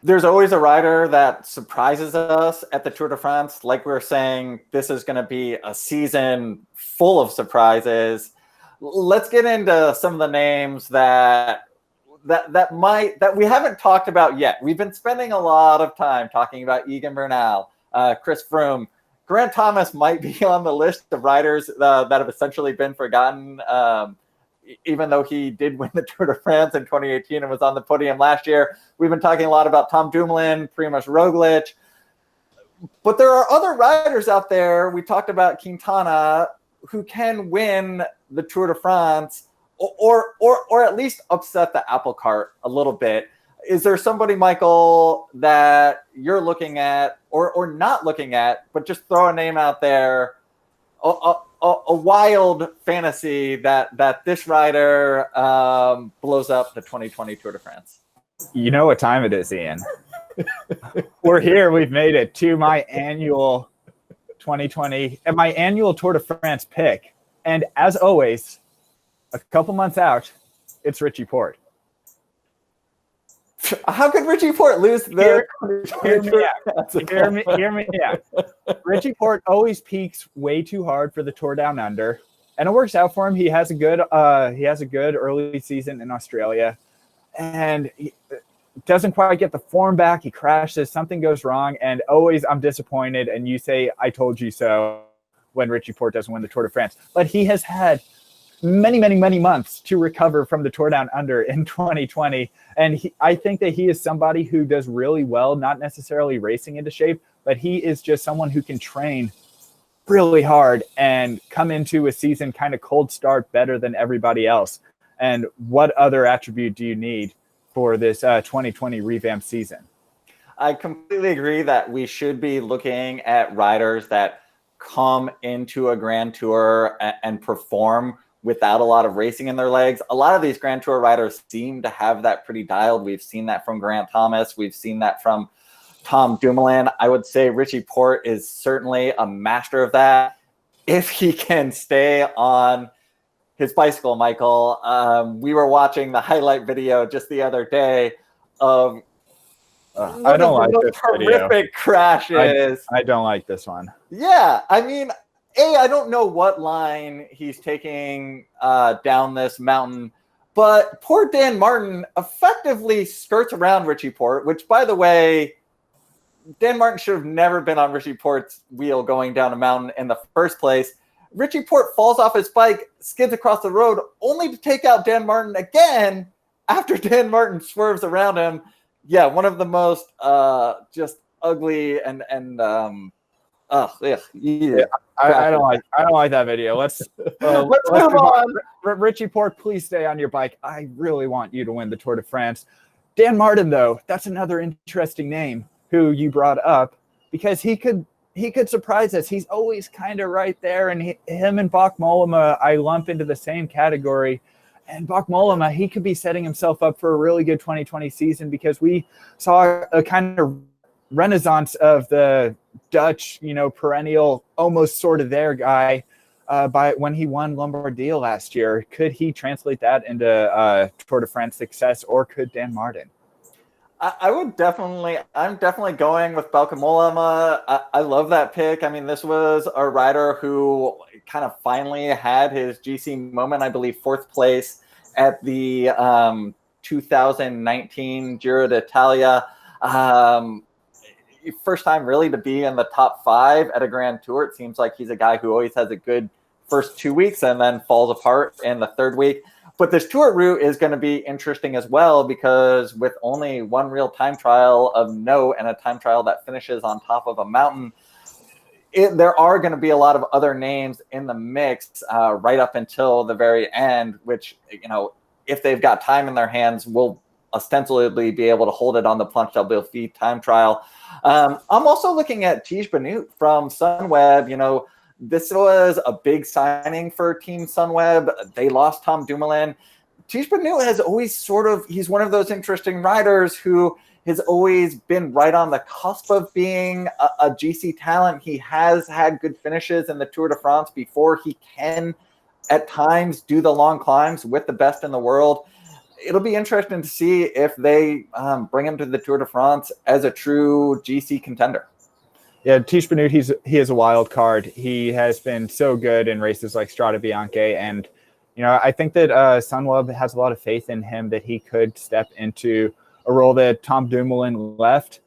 There's always a rider that surprises us at the Tour de France. Like we were saying, this is going to be a season full of surprises. Let's get into some of the names that we haven't talked about yet. We've been spending a lot of time talking about Egan Bernal, Chris Froome. Grant Thomas might be on the list of riders that have essentially been forgotten, even though he did win the Tour de France in 2018 and was on the podium last year. We've been talking a lot about Tom Dumoulin, Primož Roglic. But there are other riders out there. We talked about Quintana, who can win the Tour de France or at least upset the apple cart a little bit. Is there somebody, Michael, that you're looking at or not looking at, but just throw a name out there, a wild fantasy that this rider blows up the 2020 Tour de France? You know what time it is, Ian. We're here. We've made it to my annual 2020 and my annual Tour de France pick. And as always, a couple months out, it's Richie Porte. How could Richie Porte lose the Hear me out. Richie Porte always peaks way too hard for the Tour Down Under, and it works out for him. He has a good early season in Australia, and he doesn't quite get the form back. He crashes, something goes wrong, and always I'm disappointed. And you say, "I told you so," when Richie Porte doesn't win the Tour de France. But he has had many months to recover from the Tour Down Under in 2020. And I think that he is somebody who does really well, not necessarily racing into shape, but he is just someone who can train really hard and come into a season kind of cold start better than everybody else. And what other attribute do you need for this 2020 revamped season? I completely agree that we should be looking at riders that come into a Grand Tour and perform without a lot of racing in their legs. A lot of these Grand Tour riders seem to have that pretty dialed. We've seen that from Grant Thomas. We've seen that from Tom Dumoulin. I would say Richie Porte is certainly a master of that if he can stay on his bicycle, Michael. We were watching the highlight video just the other day of I don't like this horrific video. Crashes. I don't like this one. Yeah, I mean, I don't know what line he's taking down this mountain, but poor Dan Martin effectively skirts around Richie Porte, which, by the way, Dan Martin should have never been on Richie Porte's wheel going down a mountain in the first place. Richie Porte falls off his bike, skids across the road, only to take out Dan Martin again after Dan Martin swerves around him. Yeah, one of the most just ugly and yeah. I don't like that video. Let's move on. Richie Porte, please stay on your bike. I really want you to win the Tour de France. Dan Martin, though, that's another interesting name who you brought up because he could surprise us. He's always kind of right there, and him and Bach Mollema I lump into the same category. And Bach Mollema, he could be setting himself up for a really good 2020 season because we saw a kind of renaissance of the Dutch, perennial, almost sort of there guy by when he won Lombardia last year. Could he translate that into Tour de France success, or could Dan Martin? I'm definitely going with Bauke Mollema. I love that pick. I mean, this was a rider who kind of finally had his GC moment. I believe fourth place at the 2019 Giro d'Italia. First time really to be in the top 5 at a Grand Tour. It seems like he's a guy who always has a good first 2 weeks and then falls apart in the third week. But this Tour route is going to be interesting as well because with only one real time trial of note and a time trial that finishes on top of a mountain, there are going to be a lot of other names in the mix right up until the very end, which, if they've got time in their hands, will ostensibly be able to hold it on the Planche des Belleville time trial. I'm also looking at Tiesj Benoot from Sunweb. This was a big signing for Team Sunweb. They lost Tom Dumoulin. Tiesj Benoot has always he's one of those interesting riders who has always been right on the cusp of being a GC talent. He has had good finishes in the Tour de France before. He can, at times, do the long climbs with the best in the world. it'll be interesting to see if they bring him to the Tour de France as a true GC contender. Yeah, Tiesj Benoot, he is a wild card. He has been so good in races like Strade Bianche, and I think that Sunweb has a lot of faith in him that he could step into a role that Tom Dumoulin left.